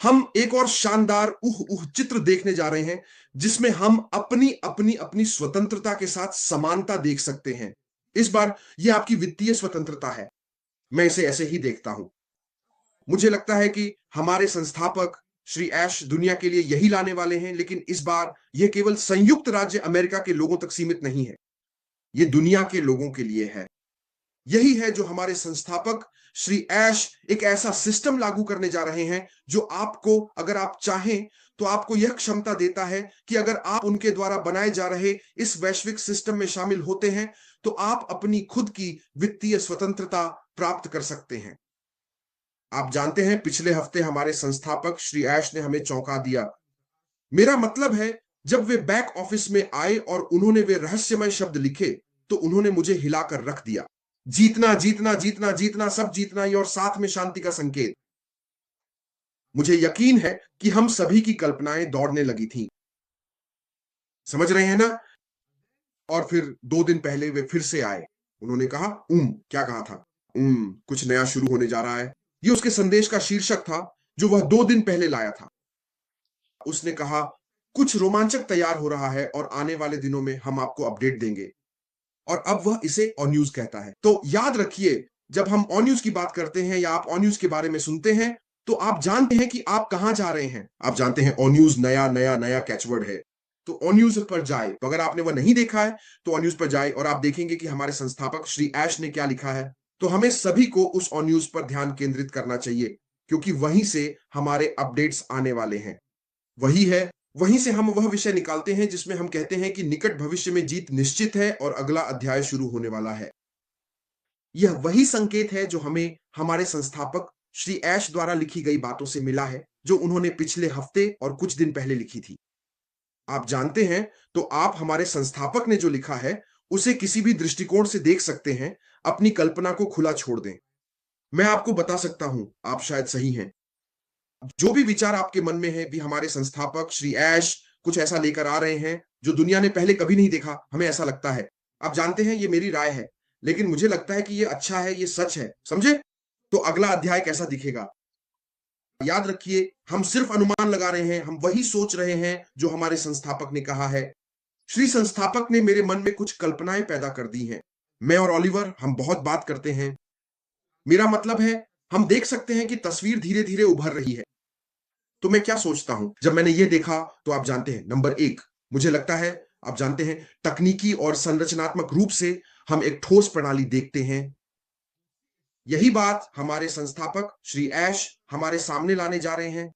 हम एक और शानदार चित्र देखने जा रहे हैं, जिसमें हम अपनी अपनी अपनी स्वतंत्रता के साथ समानता देख सकते हैं। इस बार यह आपकी वित्तीय स्वतंत्रता है। मैं इसे ऐसे ही देखता हूं। मुझे लगता है कि हमारे संस्थापक श्री ऐश दुनिया के लिए यही लाने वाले हैं, लेकिन इस बार यह केवल संयुक्त राज्य अमेरिका के लोगों तक सीमित नहीं है। यह दुनिया के लोगों के लिए है। यही है जो हमारे संस्थापक श्री ऐश एक ऐसा सिस्टम लागू करने जा रहे हैं, जो आपको, अगर आप चाहें, तो आपको यह क्षमता देता है कि अगर आप उनके द्वारा बनाए जा रहे इस वैश्विक सिस्टम में शामिल होते हैं, तो आप अपनी खुद की वित्तीय स्वतंत्रता प्राप्त कर सकते हैं। आप जानते हैं, पिछले हफ्ते हमारे संस्थापक श्री ऐश ने हमें चौंका दिया। मेरा मतलब है, जब वे बैक ऑफिस में आए और उन्होंने वे रहस्यमय शब्द लिखे, तो उन्होंने मुझे हिलाकर रख दिया। जीतना, जीतना, जीतना, जीतना, सब जीतना ही, और साथ में शांति का संकेत। मुझे यकीन है कि हम सभी की कल्पनाएं दौड़ने लगी थीं। समझ रहे हैं ना? और फिर 2 दिन पहले वे फिर से आए। उन्होंने कहा, क्या कहा था? कुछ नया शुरू होने जा रहा है। ये उसके संदेश का शीर्षक था, जो वह 2 दिन पहले लाया था। उसने कहा, कुछ रोमांचक तैयार हो रहा है और आने वाले दिनों में हम आपको अपडेट देंगे। और अब वह इसे ऑन न्यूज कहता है। तो याद रखिए, जब हम ऑन न्यूज की बात करते हैं या आप ऑन न्यूज के बारे में सुनते हैं, तो आप जानते हैं कि आप कहां जा रहे हैं। आप जानते हैं ऑन न्यूज नया नया नया कैचवर्ड है। तो ऑन न्यूज पर जाए। तो अगर आपने वह नहीं देखा है, तो ऑन न्यूज पर जाए और आप देखेंगे कि हमारे संस्थापक श्री ऐश ने क्या लिखा है। तो हमें सभी को उस ऑन न्यूज पर ध्यान केंद्रित करना चाहिए, क्योंकि वहीं से हमारे अपडेट्स आने वाले हैं। वही है, वहीं से हम वह विषय निकालते हैं जिसमें हम कहते हैं कि निकट भविष्य में जीत निश्चित है और अगला अध्याय शुरू होने वाला है। यह वही संकेत है जो हमें हमारे संस्थापक श्री ऐश द्वारा लिखी गई बातों से मिला है, जो उन्होंने पिछले हफ्ते और कुछ दिन पहले लिखी थी। आप जानते हैं, तो आप हमारे संस्थापक ने जो लिखा है, उसे किसी भी दृष्टिकोण से देख सकते हैं। अपनी कल्पना को खुला छोड़ दें। मैं आपको बता सकता हूं, आप शायद सही हैं। जो भी विचार आपके मन में है, भी हमारे संस्थापक श्री ऐश कुछ ऐसा लेकर आ रहे हैं जो दुनिया ने पहले कभी नहीं देखा, हमें ऐसा लगता है। आप जानते हैं, ये मेरी राय है, लेकिन मुझे लगता है कि ये अच्छा है, ये सच है, समझे? तो अगला अध्याय कैसा दिखेगा? याद रखिए, हम सिर्फ अनुमान लगा रहे हैं, हम वही सोच रहे हैं जो हमारे संस्थापक ने कहा है। श्री संस्थापक ने मेरे मन में कुछ कल्पनाएं पैदा कर दी हैं। मैं और ऑलिवर, हम बहुत बात करते हैं। मेरा मतलब है, हम देख सकते हैं कि तस्वीर धीरे धीरे उभर रही है। तो मैं क्या सोचता हूं जब मैंने ये देखा, तो आप जानते हैं, नंबर एक, मुझे लगता है, आप जानते हैं, तकनीकी और संरचनात्मक रूप से हम एक ठोस प्रणाली देखते हैं। यही बात हमारे संस्थापक श्री ऐश हमारे सामने लाने जा रहे हैं।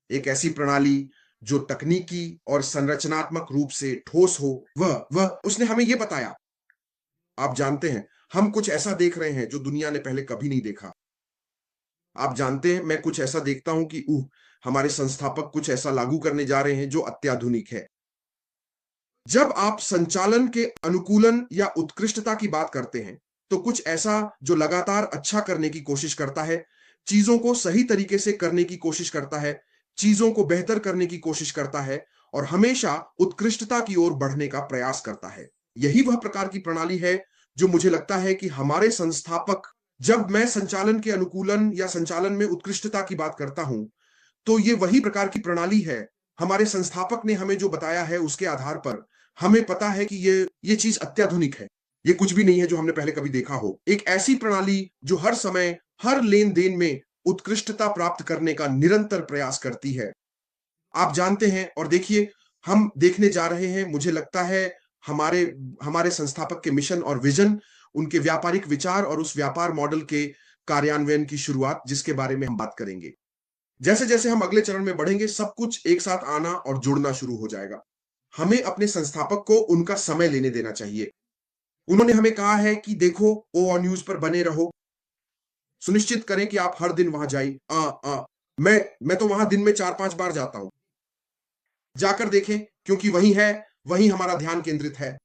एक ऐसी प्रणाली जो तकनीकी और संरचनात्मक रूप से ठोस हो। वह उसने हमें यह बताया। आप जानते हैं, हम कुछ ऐसा देख रहे हैं जो दुनिया ने पहले कभी नहीं देखा। आप जानते हैं, मैं कुछ ऐसा देखता हूं कि हमारे संस्थापक कुछ ऐसा लागू करने जा रहे हैं जो अत्याधुनिक है। जब आप संचालन के अनुकूलन या उत्कृष्टता की बात करते हैं, तो कुछ ऐसा जो लगातार अच्छा करने की कोशिश करता है, चीजों को सही तरीके से करने की कोशिश करता है, चीजों को बेहतर करने की कोशिश करता है और हमेशा उत्कृष्टता की ओर बढ़ने का प्रयास करता है। यही वह प्रकार की प्रणाली है जो मुझे लगता है कि हमारे संस्थापक, जब मैं संचालन के अनुकूलन या संचालन में उत्कृष्टता की बात करता हूं, तो ये वही प्रकार की प्रणाली है। हमारे संस्थापक ने हमें जो बताया है, उसके आधार पर हमें पता है कि ये चीज अत्याधुनिक है। ये कुछ भी नहीं है जो हमने पहले कभी देखा हो। एक ऐसी प्रणाली जो हर समय, हर लेन देन में उत्कृष्टता प्राप्त करने का निरंतर प्रयास करती है। आप जानते हैं, और देखिए, हम देखने जा रहे हैं, मुझे लगता है, हमारे हमारे संस्थापक के मिशन और विजन, उनके व्यापारिक विचार और उस व्यापार मॉडल के कार्यान्वयन की शुरुआत, जिसके बारे में हम बात करेंगे। जैसे जैसे हम अगले चरण में बढ़ेंगे, सब कुछ एक साथ आना और जुड़ना शुरू हो जाएगा। हमें अपने संस्थापक को उनका समय लेने देना चाहिए। उन्होंने हमें कहा है कि देखो, ओ ऑन न्यूज पर बने रहो, सुनिश्चित करें कि आप हर दिन वहां जाइए। मैं तो वहां दिन में 4-5 बार जाता हूं। जाकर देखें, क्योंकि वही हमारा ध्यान केंद्रित है।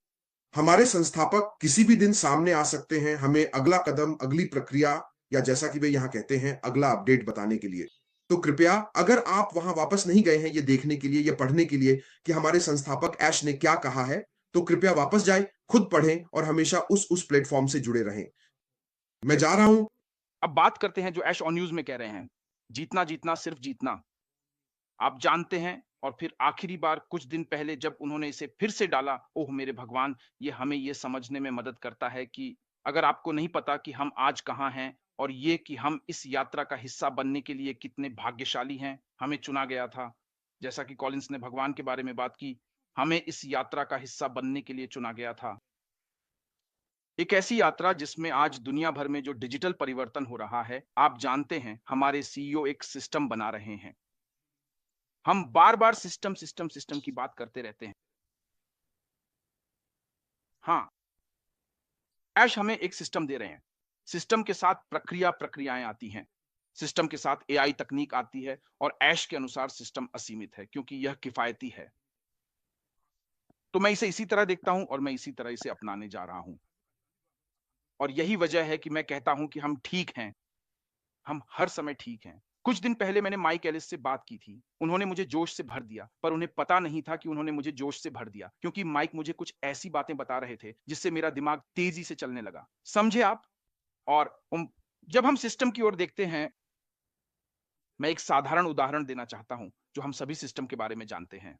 हमारे संस्थापक किसी भी दिन सामने आ सकते हैं, हमें अगला कदम, अगली प्रक्रिया, या जैसा कि वे यहां कहते हैं, अगला अपडेट बताने के लिए। तो कृपया, अगर आप वहां वापस नहीं गए हैं ये देखने के लिए, ये पढ़ने के लिए कि हमारे संस्थापक ऐश ने क्या कहा है, तो कृपया वापस जाएं, खुद पढ़ें और हमेशा उस प्लेटफॉर्म से जुड़े रहें। मैं जा रहा हूं। अब बात करते हैं जो ऐश ऑन न्यूज़ में कह रहे हैं, जीतना, जीतना, सिर्फ जीतना। आप जानते हैं, और फिर आखिरी बार कुछ दिन पहले जब उन्होंने इसे फिर से डाला, ओह मेरे भगवान! ये हमें ये समझने में मदद करता है कि अगर आपको नहीं पता कि हम आज कहाँ हैं, और ये कि हम इस यात्रा का हिस्सा बनने के लिए कितने भाग्यशाली हैं, हमें चुना गया था। जैसा कि कॉलिन्स ने भगवान के बारे में बात की, हमें इस यात्रा का हिस्सा बनने के लिए चुना गया था। एक ऐसी यात्रा जिसमें आज दुनिया भर में जो डिजिटल परिवर्तन हो रहा है, आप जानते हैं हमारे सीईओ एक सिस्टम बना रहे हैं। हम बार-बार सिस्टम, सिस्टम, सिस्टम की बात करते रहते हैं। हाँ, ऐश हमें एक सिस्टम दे रहे हैं। सिस्टम के साथ प्रक्रियाएँ आती हैं। सिस्टम के साथ एआई तकनीक आती है, और ऐश के अनुसार सिस्टम असीमित है क्योंकि यह किफ़ायती है। तो मैं इसे इसी तरह देखता हूँ और मैं इसी तरह इसे अपनाने जा रहा हूँ। और यही वजह है कि मैं कहता हूँ कि हम ठीक हैं। हम हर समय ठीक हैं। कुछ दिन पहले मैंने माइक एलिस से बात की थी। उन्होंने मुझे जोश से भर दिया, पर उन्हें पता नहीं था कि उन्होंने मुझे जोश से भर दिया, क्योंकि माइक मुझे कुछ ऐसी बातें बता रहे थे, जिससे मेरा दिमाग तेज़ी से चलने लगा। समझे आप? और जब हम सिस्टम की ओर देखते हैं, मैं एक साधारण उदाहरण देना चाहता हूँ, जो हम सभी सिस्टम के बारे में जानते हैं।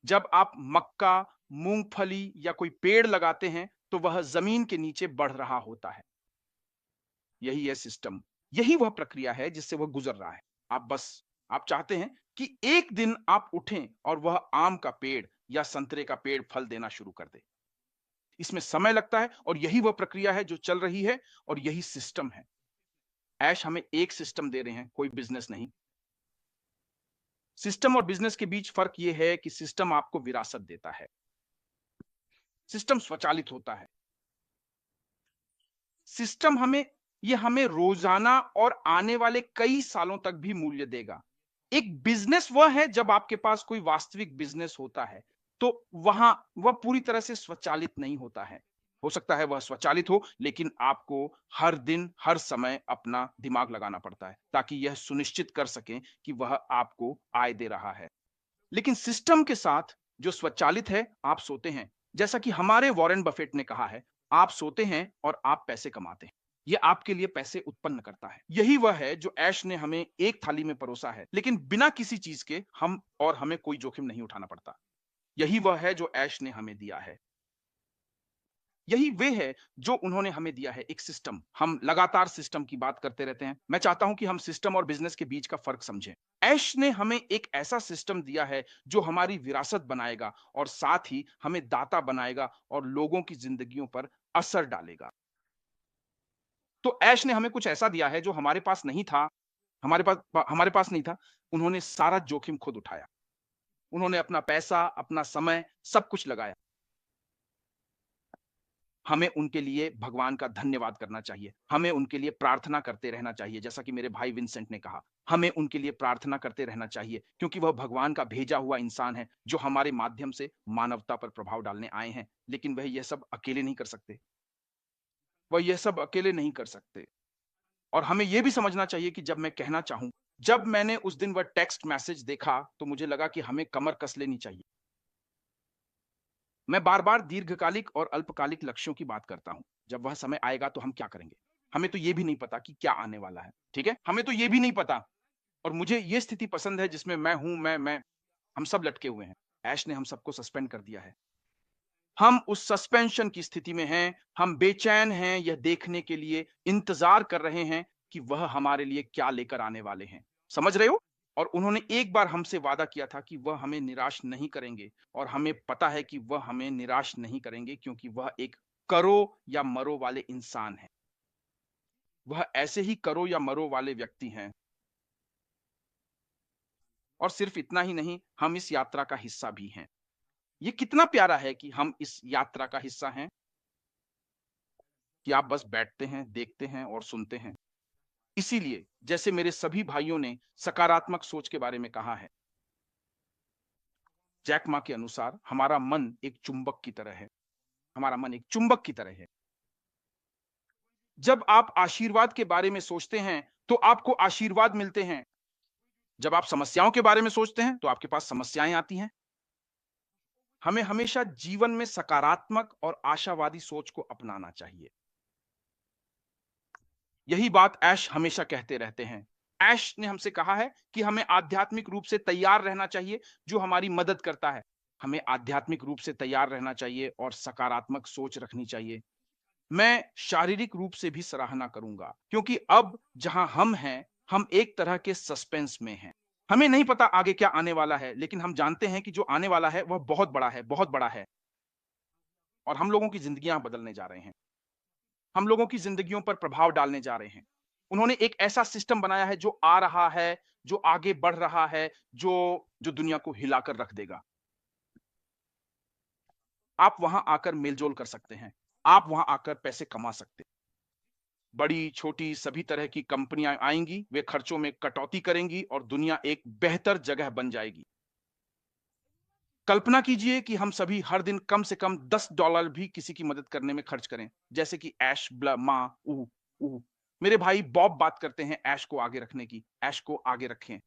जब आप मक्का, मूँगफली या कोई पेड़ लगाते हैं, तो वह ज़मीन के नीचे बढ़ रहा होता है। यही है सिस्टम। यही वह प्रक्रिया है जिससे वह गुज़र रहा है। आप चाहते हैं कि एक दिन आप उठें और वह आम का पेड़ या संतरे का पेड़ फल देना शुरू कर दे। इसमें समय लगता है, और यही वह प्रक्रिया है जो चल रही है, और यही सिस्टम है। ऐश हमें एक सिस्टम दे रहे हैं, कोई बिज़नेस नहीं। सिस्टम और बिज़नेस के बीच फ़र्क ये है कि सिस्टम आपको विरासत देता है। सिस्टम स्वचालित होता है। सिस्टम हमें रोज़ाना और आने वाले कई सालों तक भी मूल्य देगा। एक बिज़नेस वह है जब आपके पास कोई वास्तविक बिज़नेस होता है, तो वहाँ वह पूरी तरह से स्वचालित नहीं होता है। हो सकता है वह स्वचालित हो, लेकिन आपको हर दिन, हर समय अपना दिमाग लगाना पड़ता है, ताकि यह सुनिश्चित कर सकें कि वह आपको आय दे रहा है। लेकिन सिस्टम के साथ जो स्वचालित है, आप सोते हैं। जैसा कि हमारे वॉरेन बफेट ने कहा है, आप सोते हैं और आप पैसे कमाते हैं। ये आपके लिए पैसे उत्पन्न करता है। यही वह है जो ऐश ने हमें एक थाली में परोसा है, लेकिन बिना किसी चीज़ के हमें कोई जोखिम नहीं उठाना पड़ता। यही वह है जो ऐश ने हमें दिया है। यही वे है जो उन्होंने हमें दिया है, एक सिस्टम। हम लगातार सिस्टम की बात करते रहते हैं। मैं चाहता हूं कि हम सिस्टम और बिजनेस के बीच का फर्क समझें। ऐश ने हमें एक ऐसा सिस्टम दिया है जो हमारी विरासत बनाएगा, और साथ ही हमें दाता बनाएगा और लोगों की जिंदगियों पर असर डालेगा। तो ऐश ने हमें कुछ ऐसा दिया है जो हमारे पास नहीं था। हमारे पास नहीं था। उन्होंने सारा जोखिम खुद उठाया। उन्होंने अपना पैसा, अपना समय, सब कुछ लगाया। हमें उनके लिए भगवान का धन्यवाद करना चाहिए। हमें उनके लिए प्रार्थना करते रहना चाहिए, जैसा कि मेरे भाई विंसेंट ने कहा। हमें उनके लिए प्रार्थना करते रहना चाहिए, क्योंकि वह भगवान का भेजा हुआ इंसान है, जो हमारे माध्यम से मानवता पर प्रभाव डालने आए हैं। लेकिन वह यह सब अकेले नहीं कर सकते। वह यह सब अकेले नहीं कर सकते। और हमें यह भी समझना चाहिए कि जब मैंने उस दिन वह टेक्स्ट मैसेज देखा, तो मुझे लगा कि हमें कमर कस लेनी चाहिए। मैं बार-बार दीर्घकालिक और अल्पकालिक लक्ष्यों की बात करता हूँ। जब वह समय आएगा तो हम क्या करेंगे? हमें तो ये भी नहीं पता कि क्या आने वाला है, ठीक है? हमें तो ये भी नहीं पता, और मुझे ये स्थिति पसंद है जिसमें मैं हूँ, मैं हम सब लटके हुए हैं। ऐश ने हम सबको सस्पेंड कर दिया है। हम उस सस्पेंशन की स्थिति में हैं, हम बेचैन हैं यह देखने के लिए, इंतज़ार कर रहे हैं कि वह हमारे लिए क्या लेकर आने वाले हैं। समझ रहे हो? और उन्होंने एक बार हमसे वादा किया था कि वह हमें निराश नहीं करेंगे, और हमें पता है कि वह हमें निराश नहीं करेंगे, क्योंकि वह एक करो या मरो वाले इंसान हैं। वह ऐसे ही करो या मरो वाले व्यक्ति हैं। और सिर्फ इतना ही नहीं, हम इस यात्रा का हिस्सा भी हैं। ये कितना प्यारा है कि हम इस यात्रा का हिस्सा हैं, कि आप बस बैठते हैं, देखते हैं और सुनते हैं। इसीलिए जैसे मेरे सभी भाइयों ने सकारात्मक सोच के बारे में कहा है, जैक मा के अनुसार हमारा मन एक चुंबक की तरह है। हमारा मन एक चुंबक की तरह है। जब आप आशीर्वाद के बारे में सोचते हैं, तो आपको आशीर्वाद मिलते हैं। जब आप समस्याओं के बारे में सोचते हैं, तो आपके पास समस्याएं आती हैं। हमें हमेशा जीवन में सकारात्मक और आशावादी सोच को अपनाना चाहिए। यही बात ऐश हमेशा कहते रहते हैं। ऐश ने हमसे कहा है कि हमें आध्यात्मिक रूप से तैयार रहना चाहिए, जो हमारी मदद करता है। हमें आध्यात्मिक रूप से तैयार रहना चाहिए और सकारात्मक सोच रखनी चाहिए। मैं शारीरिक रूप से भी सराहना करूंगा, क्योंकि अब जहां हम हैं, हम एक तरह के सस्पेंस में हैं। हमें नहीं पता आगे क्या आने वाला है, लेकिन हम जानते हैं कि जो आने वाला है वह बहुत बड़ा है, बहुत बड़ा है, और हम लोगों की जिंदगियां बदलने जा रहे हैं। हम लोगों की जिंदगियों पर प्रभाव डालने जा रहे हैं। उन्होंने एक ऐसा सिस्टम बनाया है जो आ रहा है, जो आगे बढ़ रहा है, जो जो दुनिया को हिलाकर रख देगा। आप वहां आकर मेलजोल कर सकते हैं। आप वहां आकर पैसे कमा सकते हैं। बड़ी, छोटी सभी तरह की कंपनियां आएंगी, वे खर्चों में कटौती करेंगी और दुनिया एक बेहतर जगह बन जाएगी। कल्पना कीजिए कि हम सभी हर दिन कम से कम $10 भी किसी की मदद करने में खर्च करें, जैसे कि ऐश माँ ऊह ऊह। मेरे भाई बॉब बात करते हैं ऐश को आगे रखने की, ऐश को आगे रखें।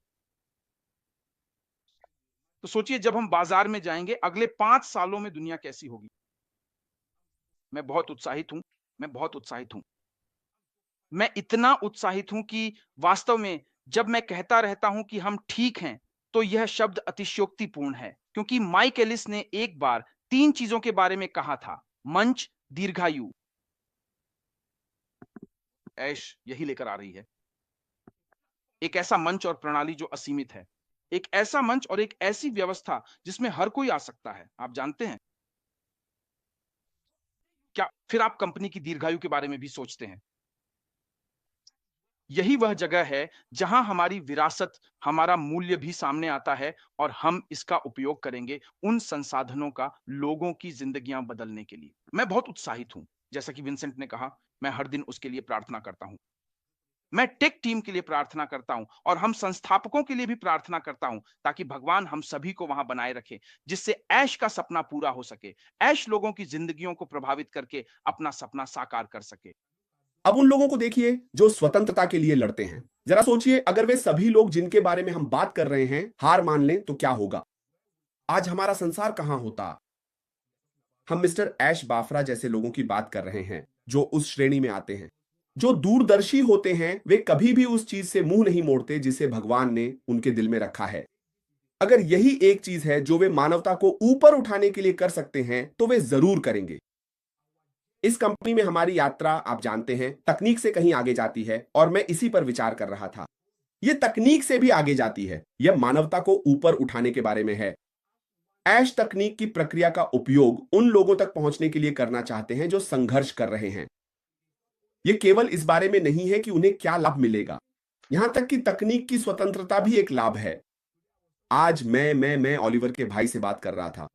तो सोचिए जब हम बाजार में जाएंगे अगले 5 सालों में दुनिया कैसी होगी। मैं बहुत उत्साहित हूं। मैं बहुत उत्साहित हूं। मैं इतना उत्साहित हूं कि वास्तव में जब मैं कहता रहता हूं कि हम ठीक हैं, तो यह शब्द अतिशयोक्तिपूर्ण है, क्योंकि माइक एलिस ने एक बार 3 चीजों के बारे में कहा था। मंच, दीर्घायु, ऐश यही लेकर आ रही है। एक ऐसा मंच और प्रणाली जो असीमित है। एक ऐसा मंच और एक ऐसी व्यवस्था जिसमें हर कोई आ सकता है। आप जानते हैं? क्या फिर आप कंपनी की दीर्घायु के बारे में भी सोचते हैं? यही वह जगह है जहां हमारी विरासत, हमारा मूल्य भी सामने आता है और हम इसका उपयोग करेंगे उन संसाधनों का लोगों की जिंदगियां बदलने के लिए। मैं बहुत उत्साहित हूं। जैसा कि विंसेंट ने कहा, मैं हर दिन उसके लिए प्रार्थना करता हूं। मैं टेक टीम के लिए प्रार्थना करता हूं और हम संस्थापकों के लिए भी प्रार्थना करता हूं, ताकि भगवान हम सभी को वहां बनाए रखे, जिससे ऐश का सपना पूरा हो सके। ऐश लोगों की जिंदगियों को प्रभावित करके अपना सपना साकार कर सके। अब उन लोगों को देखिए जो स्वतंत्रता के लिए लड़ते हैं। जरा सोचिए अगर वे सभी लोग जिनके बारे में हम बात कर रहे हैं हार मान लें तो क्या होगा। आज हमारा संसार कहां होता। हम मिस्टर ऐश बाफरा जैसे लोगों की बात कर रहे हैं जो उस श्रेणी में आते हैं। जो दूरदर्शी होते हैं वे कभी भी उस चीज से मुंह नहीं मोड़ते जिसे भगवान ने उनके दिल में रखा है। अगर यही एक चीज है जो वे मानवता को ऊपर उठाने के लिए कर सकते हैं तो वे जरूर करेंगे। इस कंपनी में हमारी यात्रा आप जानते हैं तकनीक से कहीं आगे जाती है और मैं इसी पर विचार कर रहा था। यह तकनीक से भी आगे जाती है। यह मानवता को ऊपर उठाने के बारे में है। ऐश तकनीक की प्रक्रिया का उपयोग उन लोगों तक पहुंचने के लिए करना चाहते हैं जो संघर्ष कर रहे हैं। यह केवल इस बारे में नहीं है कि उन्हें क्या लाभ मिलेगा, यहां तक कि तकनीक की स्वतंत्रता भी एक लाभ है। आज मैं ओलिवर के भाई से बात कर रहा था।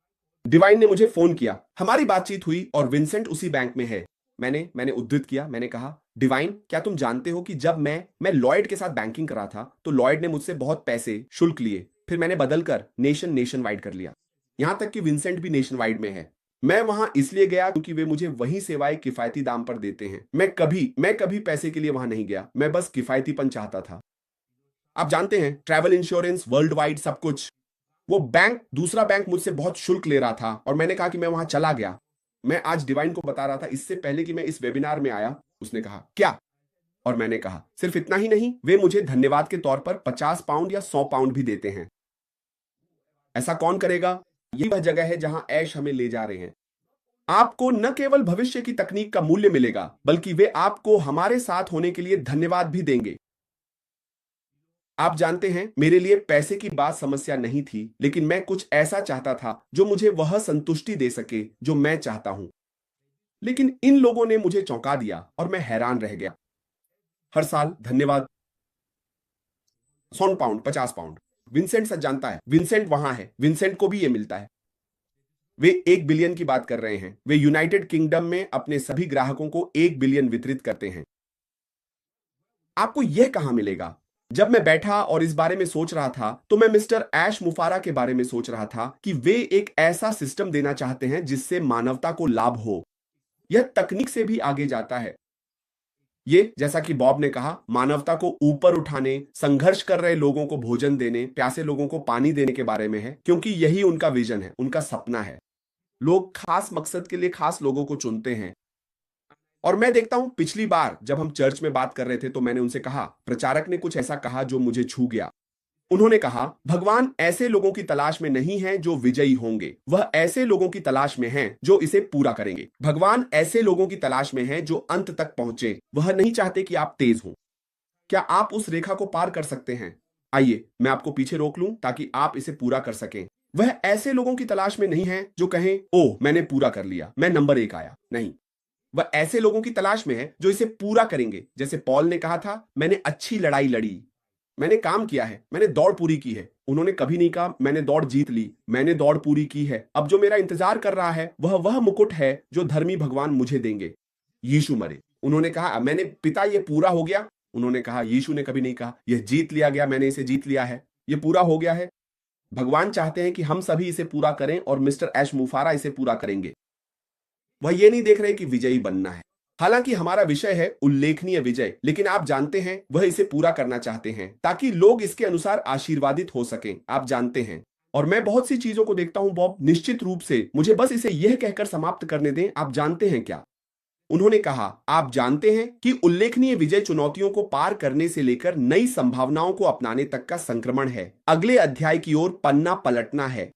डिवाइन ने मुझे फोन किया, हमारी बातचीत हुई और विंसेंट उसी बैंक में है। मैंने उद्धृत किया, मैंने कहा डिवाइन क्या तुम जानते हो कि जब मैं लॉयड के साथ बैंकिंग कर रहा था तो लॉयड ने मुझसे बहुत पैसे शुल्क लिए, फिर मैंने बदलकर नेशन वाइड कर लिया। यहां तक कि विंसेंट भी नेशन वाइड में है। मैं वहां इसलिए गया क्योंकि वे मुझे वही सेवाएं किफायती दाम पर देते हैं। मैं कभी पैसे के लिए वहां नहीं गया, मैं बस किफायतीपन चाहता था। आप जानते हैं ट्रैवल इंश्योरेंस वर्ल्ड वाइड सब कुछ। वो दूसरा बैंक मुझसे बहुत शुल्क ले रहा था और मैंने कहा कि मैं वहां चला गया। मैं आज डिवाइन को बता रहा था इससे पहले कि मैं इस वेबिनार में आया। उसने कहा क्या, और मैंने कहा सिर्फ इतना ही नहीं, वे मुझे धन्यवाद के तौर पर 50 पाउंड या 100 पाउंड भी देते हैं। ऐसा कौन करेगा। यही वह जगह है जहां ऐश हमें ले जा रहे हैं। आपको न केवल भविष्य की तकनीक का मूल्य मिलेगा बल्कि वे आपको हमारे साथ होने के लिए धन्यवाद भी देंगे। आप जानते हैं मेरे लिए पैसे की बात समस्या नहीं थी, लेकिन मैं कुछ ऐसा चाहता था जो मुझे वह संतुष्टि दे सके जो मैं चाहता हूं। लेकिन इन लोगों ने मुझे चौंका दिया और मैं हैरान रह गया। हर साल धन्यवाद 100 पाउंड 50 पाउंड। विंसेंट सच जानता है, विंसेंट वहां है, विंसेंट को भी यह मिलता है। वे 1 बिलियन की बात कर रहे हैं। वे यूनाइटेड किंगडम में अपने सभी ग्राहकों को 1 बिलियन वितरित करते हैं। आपको यह कहां मिलेगा। जब मैं बैठा और इस बारे में सोच रहा था तो मैं मिस्टर ऐश मुफारा के बारे में सोच रहा था कि वे एक ऐसा सिस्टम देना चाहते हैं जिससे मानवता को लाभ हो। यह तकनीक से भी आगे जाता है। ये जैसा कि बॉब ने कहा, मानवता को ऊपर उठाने, संघर्ष कर रहे लोगों को भोजन देने, प्यासे लोगों को पानी देने के बारे में है, क्योंकि यही उनका विजन है, उनका सपना है। लोग खास मकसद के लिए खास लोगों को चुनते हैं। और मैं देखता हूं पिछली बार जब हम चर्च में बात कर रहे थे तो मैंने उनसे कहा, प्रचारक ने कुछ ऐसा कहा जो मुझे छू गया। उन्होंने कहा, भगवान ऐसे लोगों की तलाश में नहीं है जो विजयी होंगे, वह ऐसे लोगों की तलाश में हैं जो इसे पूरा करेंगे। भगवान ऐसे लोगों की तलाश में हैं जो अंत तक पहुंचे। वह नहीं चाहते कि आप तेज हो। क्या आप उस रेखा को पार कर सकते हैं? आइए मैं आपको पीछे रोक लूं ताकि आप इसे पूरा कर सकें। वह ऐसे लोगों की तलाश में नहीं है जो कहें, ओह मैंने पूरा कर लिया, मैं नंबर 1 आया। नहीं, वह ऐसे लोगों की तलाश में है जो इसे पूरा करेंगे। जैसे पॉल ने कहा था, मैंने अच्छी लड़ाई लड़ी, मैंने काम किया है, मैंने दौड़ पूरी की है। उन्होंने कभी नहीं कहा मैंने दौड़ जीत ली, मैंने दौड़ पूरी की है। अब जो मेरा इंतजार कर रहा है वह मुकुट है जो धर्मी भगवान मुझे देंगे। यीशु मरे, उन्होंने कहा मैंने पिता ये पूरा हो गया। उन्होंने कहा, यीशु ने कभी नहीं कहा यह जीत लिया गया, मैंने इसे जीत लिया है, ये पूरा हो गया है। भगवान चाहते हैं कि हम सभी इसे पूरा करें और मिस्टर ऐश मुफारा इसे पूरा करेंगे। वह ये नहीं देख रहे कि विजयी बनना है। हालांकि हमारा विषय है उल्लेखनीय विजय, लेकिन आप जानते हैं वह इसे पूरा करना चाहते हैं ताकि लोग इसके अनुसार आशीर्वादित हो सकें। आप जानते हैं, और मैं बहुत सी चीजों को देखता हूं बॉब, निश्चित रूप से मुझे बस इसे यह कहकर समाप्त करने दें, आप जानते हैं क्या? उन्होंने कहा, आप जानते हैं कि उल्लेखनीय विजय चुनौतियों को पार करने से लेकर नई संभावनाओं को अपनाने तक का संक्रमण है। अगले अध्याय की ओर पन्ना पलटना है।